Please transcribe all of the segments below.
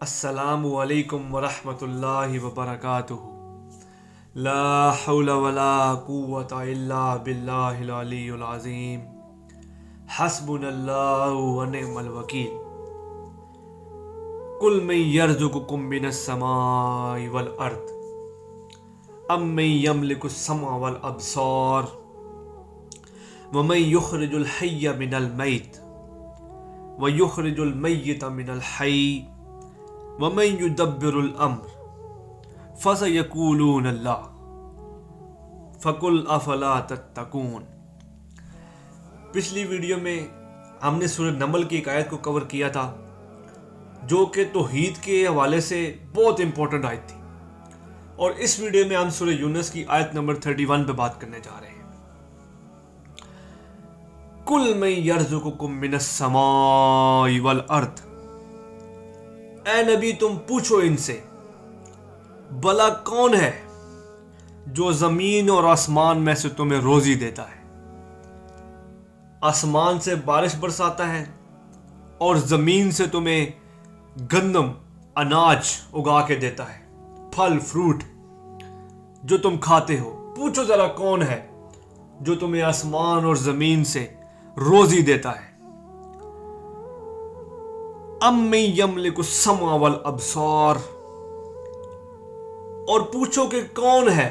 السلام علیکم ورحمۃ اللہ وبرکاتہ۔ لا حول ولا قوۃ الا باللہ العلی العظیم۔ حسبنا اللہ ونعم الوکیل۔ قل من یرزقکم من السماء والارض ام من یملک السمع والابصار ومن یخرج الحی من المیت ویخرج المیت من الحی وَمَن يُدَبِّرُ الْأَمْرَ فَسَيَقُولُونَ اللَّهُ فَقُلْ أَفَلَا تَتَّقُونَ۔ پچھلی ویڈیو میں ہم نے سورہ نمل کی ایک آیت کو کور کیا تھا جو کہ توحید کے حوالے سے بہت امپورٹنٹ آیت تھی، اور اس ویڈیو میں ہم سورہ یونس کی آیت نمبر 31 پہ بات کرنے جا رہے ہیں۔ قُلْ مَن يَرْزُقُكُم مِّنَ السَّمَاءِ وَالْأَرْضِ، اے نبی تم پوچھو ان سے بھلا کون ہے جو زمین اور آسمان میں سے تمہیں روزی دیتا ہے، آسمان سے بارش برساتا ہے اور زمین سے تمہیں گندم اناج اگا کے دیتا ہے، پھل فروٹ جو تم کھاتے ہو۔ پوچھو ذرا کون ہے جو تمہیں آسمان اور زمین سے روزی دیتا ہے۔ ام من یملک السمع والابصار، اور پوچھو کہ کون ہے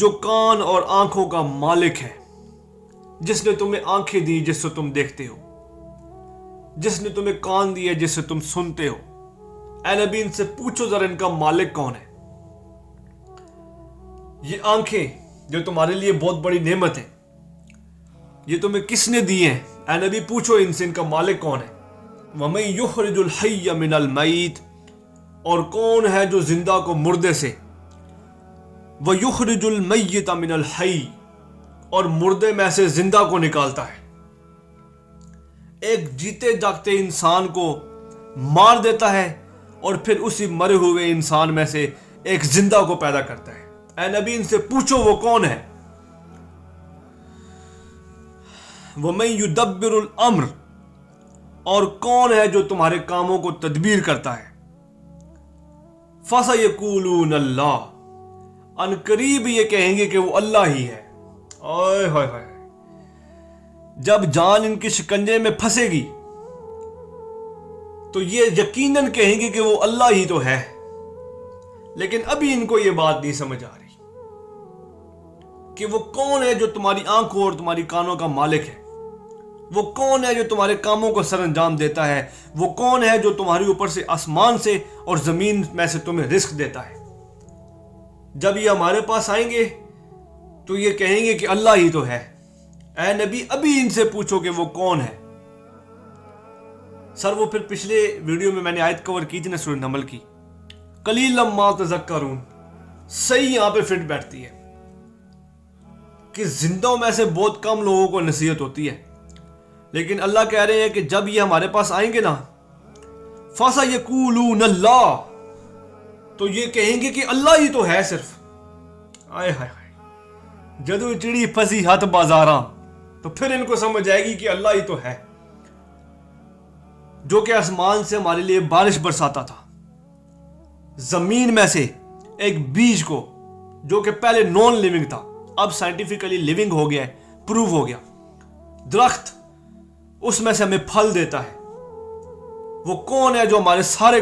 جو کان اور آنکھوں کا مالک ہے، جس نے تمہیں آنکھیں دی جس سے تم دیکھتے ہو، جس نے تمہیں کان دیے جس سے تم سنتے ہو۔ اے نبی ان سے پوچھو ذرا ان کا مالک کون ہے۔ یہ آنکھیں جو تمہارے لیے بہت بڑی نعمت ہے، یہ تمہیں کس نے دی ہیں؟ اے نبی پوچھو ان سے ان کا مالک کون ہے۔ وَمَن يُخْرِجُ الْحَيَّ مِنَ الْمَيِّتِ، اور کون ہے جو زندہ کو مردے سے، وَيُخْرِجُ الْمَيِّتَ مِنَ الْحَيِّ، اور مردے میں سے زندہ کو نکالتا ہے۔ ایک جیتے جاگتے انسان کو مار دیتا ہے اور پھر اسی مرے ہوئے انسان میں سے ایک زندہ کو پیدا کرتا ہے۔ اے نبی ان سے پوچھو وہ کون ہے۔ وَمَن يُدَبِّرُ الْأَمْرَ، اور کون ہے جو تمہارے کاموں کو تدبیر کرتا ہے۔ فَسَيَقُولُونَ اللَّهُ، ان قریب یہ کہیں گے کہ وہ اللہ ہی ہے۔ آئے ہائے ہائے، جب جان ان کے شکنجے میں پھنسے گی تو یہ یقیناً کہیں گے کہ وہ اللہ ہی تو ہے، لیکن ابھی ان کو یہ بات نہیں سمجھ آ رہی کہ وہ کون ہے جو تمہاری آنکھوں اور تمہاری کانوں کا مالک ہے، وہ کون ہے جو تمہارے کاموں کو سر انجام دیتا ہے، وہ کون ہے جو تمہارے اوپر سے آسمان سے اور زمین میں سے تمہیں رزق دیتا ہے۔ جب یہ ہمارے پاس آئیں گے تو یہ کہیں گے کہ اللہ ہی تو ہے۔ اے نبی ابھی ان سے پوچھو کہ وہ کون ہے۔ سر وہ پھر پچھلے ویڈیو میں نے آیت کور کی تھی نا سورہ نمل کی، قلیلا ما تذکرون، صحیح یہاں پہ فٹ بیٹھتی ہے کہ زندوں میں سے بہت کم لوگوں کو نصیحت ہوتی ہے، لیکن اللہ کہہ رہے ہیں کہ جب یہ ہمارے پاس آئیں گے نا، فَسَيَقُولُونَ اللَّهُ، تو یہ کہیں گے کہ اللہ ہی تو ہے صرف۔ آئے ہائے ہائے، جدو چڑی پھنسی ہاتھ بازاراں، تو پھر ان کو سمجھ آئے گی کہ اللہ ہی تو ہے، جو کہ آسمان سے ہمارے لیے بارش برساتا تھا، زمین میں سے ایک بیج کو جو کہ پہلے نان لیونگ تھا اب سائنٹیفکلی لیونگ ہو گیا ہے، پروو ہو گیا، درخت اس میں سے ہمیں پھل دیتا ہے۔ وہ کون ہے جو ہمارے سارے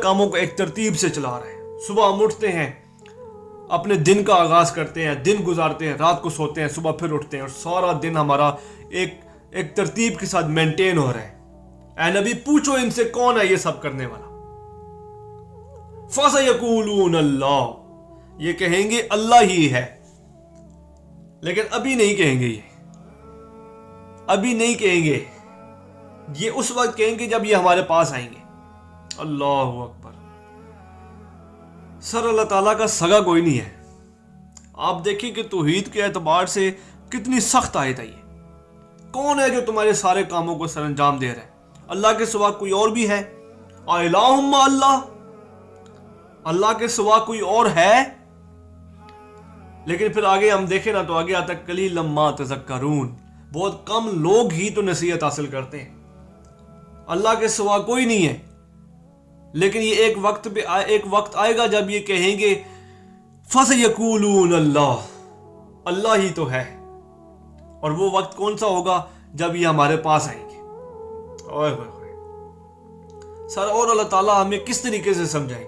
کاموں کو ایک ترتیب سے چلا رہا ہے۔ صبح ہم اٹھتے ہیں، اپنے دن کا آغاز کرتے ہیں، دن گزارتے ہیں، رات کو سوتے ہیں، صبح پھر اٹھتے ہیں، اور سارا دن ہمارا ایک ترتیب کے ساتھ مینٹین ہو رہا ہے۔ اے نبی پوچھو ان سے کون ہے یہ سب کرنے والا۔ فَسَيَقُولُونَ اللَّهُ، یہ کہیں گے اللہ ہی ہے، لیکن ابھی نہیں کہیں گے، ابھی نہیں کہیں گے، یہ اس وقت کہیں گے جب یہ ہمارے پاس آئیں گے۔ اللہ اکبر۔ سر اللہ تعالیٰ کا سگا کوئی نہیں ہے۔ آپ دیکھیں کہ توحید کے اعتبار سے کتنی سخت آیت ہے یہ۔ کون ہے جو تمہارے سارے کاموں کو سر انجام دے رہا ہے؟ اللہ کے سوا کوئی اور بھی ہے؟ الہ مع اللہ، اللہ کے سوا کوئی اور ہے؟ لیکن پھر آگے ہم دیکھیں نا تو آگے آتا ہے قلیلا ما تذکرون، بہت کم لوگ ہی تو نصیحت حاصل کرتے ہیں۔ اللہ کے سوا کوئی نہیں ہے. لیکن یہ ایک وقت آئے گا جب یہ کہیں گے فَسَيَقُولُونَ اللہ، اللہ ہی تو ہے. اور وہ وقت کون سا ہوگا؟ جب یہ ہمارے پاس آئیں گے. اوئے ہوئے ہوئے سر. اور اللہ تعالیٰ ہمیں کس طریقے سے سمجھائیں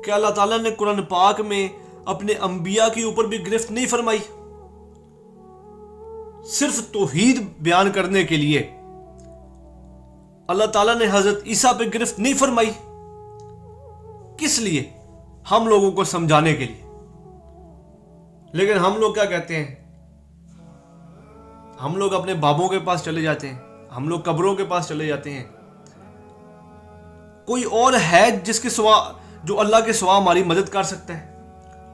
کہ اللہ تعالیٰ نے قرآن پاک میں اپنے انبیاء کے اوپر بھی گرفت نہیں فرمائی. صرف توحید بیان کرنے کے لیے اللہ تعالیٰ نے حضرت عیسیٰ پہ گرفت نہیں فرمائی. کس لیے؟ ہم لوگوں کو سمجھانے کے لیے. لیکن ہم لوگ کیا کہتے ہیں؟ ہم لوگ اپنے بابوں کے پاس چلے جاتے ہیں، ہم لوگ قبروں کے پاس چلے جاتے ہیں. کوئی اور ہے جس کے سوا، جو اللہ کے سوا ہماری مدد کر سکتا ہے؟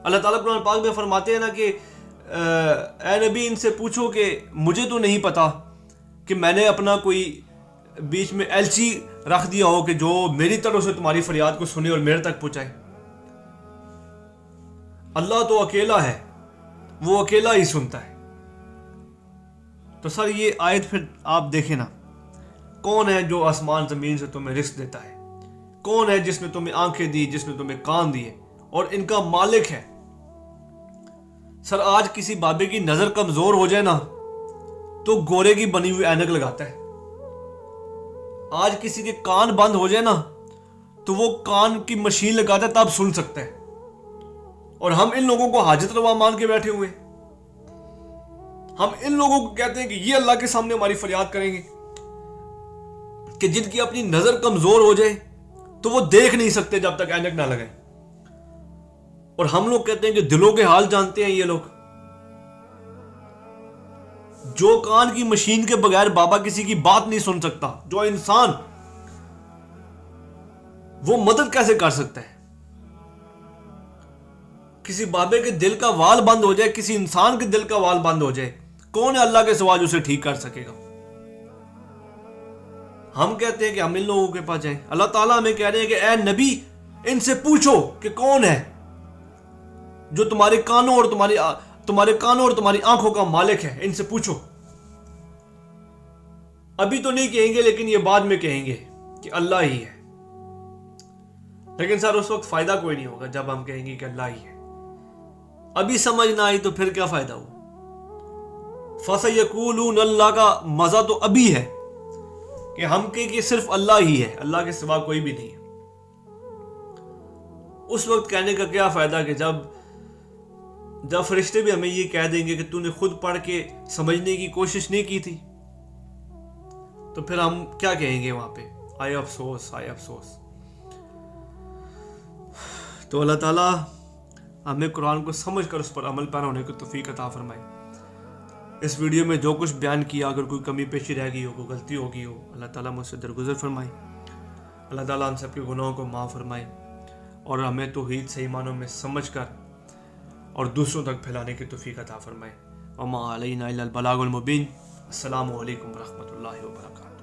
اللہ تعالیٰ قرآن پاک میں فرماتے ہیں نا کہ اے نبی ان سے پوچھو کہ مجھے تو نہیں پتا کہ میں نے اپنا کوئی بیچ میں ایلچی رکھ دیا ہو کہ جو میری طرف سے تمہاری فریاد کو سنے اور میرے تک پہنچائے. اللہ تو اکیلا ہے، وہ اکیلا ہی سنتا ہے. تو سر یہ آیت پھر آپ دیکھیں نا، کون ہے جو آسمان زمین سے تمہیں رزق دیتا ہے؟ کون ہے جس نے تمہیں آنکھیں دی، جس نے تمہیں کان دیے اور ان کا مالک ہے؟ سر آج کسی بابے کی نظر کمزور ہو جائے نا تو گورے کی بنی ہوئی اینک لگاتا ہے. آج کسی کے کان بند ہو جائے نا تو وہ کان کی مشین لگاتا ہے تب سن سکتا ہے. اور ہم ان لوگوں کو حاجت روا مان کے بیٹھے ہوئے. ہم ان لوگوں کو کہتے ہیں کہ یہ اللہ کے سامنے ہماری فریاد کریں گے، کہ جن کی اپنی نظر کمزور ہو جائے تو وہ دیکھ نہیں سکتے جب تک اینک نہ لگائیں. اور ہم لوگ کہتے ہیں کہ دلوں کے حال جانتے ہیں یہ لوگ. جو کان کی مشین کے بغیر بابا کسی کی بات نہیں سن سکتا، جو انسان، وہ مدد کیسے کر سکتا ہے؟ کسی بابے کے دل کا وال بند ہو جائے، کسی انسان کے دل کا وال بند ہو جائے، کون ہے اللہ کے سوا جو اسے ٹھیک کر سکے گا؟ ہم کہتے ہیں کہ ہم ان لوگوں کے پاس جائیں. اللہ تعالیٰ ہمیں کہہ رہے ہیں کہ اے نبی ان سے پوچھو کہ کون ہے جو تمہارے کانوں اور تمہاری آنکھوں کا مالک ہے. ان سے پوچھو. ابھی تو نہیں کہیں گے لیکن یہ بعد میں کہیں گے کہ اللہ ہی ہے. لیکن سر اس وقت فائدہ کوئی نہیں ہوگا جب ہم کہیں گے کہ اللہ ہی ہے. ابھی سمجھ نہ آئی تو پھر کیا فائدہ ہو؟ فَسَيَقُولُونَ اللہ کا مزہ تو ابھی ہے کہ ہم کہیں کہ صرف اللہ ہی ہے، اللہ کے سوا کوئی بھی نہیں ہے. اس وقت کہنے کا کیا فائدہ کہ جب فرشتے بھی ہمیں یہ کہہ دیں گے کہ تو نے خود پڑھ کے سمجھنے کی کوشش نہیں کی تھی، تو پھر ہم کیا کہیں گے وہاں پہ؟ آئے افسوس، آئے افسوس. تو اللہ تعالیٰ ہمیں قرآن کو سمجھ کر اس پر عمل پیرا ہونے کی توفیق عطا فرمائے. اس ویڈیو میں جو کچھ بیان کیا، اگر کوئی کمی پیشی رہ گئی ہو، کوئی غلطی ہو گئی ہو، اللہ تعالیٰ مجھ سے درگزر فرمائے. اللہ تعالیٰ ہم سب کے گناہوں کو معاف فرمائے اور ہمیں توحید صحیح معنوں میں سمجھ کر اور دوسروں تک پھیلانے کی توفیق عطا فرمائے. وما علینا الا البلاغ المبین. السلام علیکم ورحمۃ اللہ وبرکاتہ.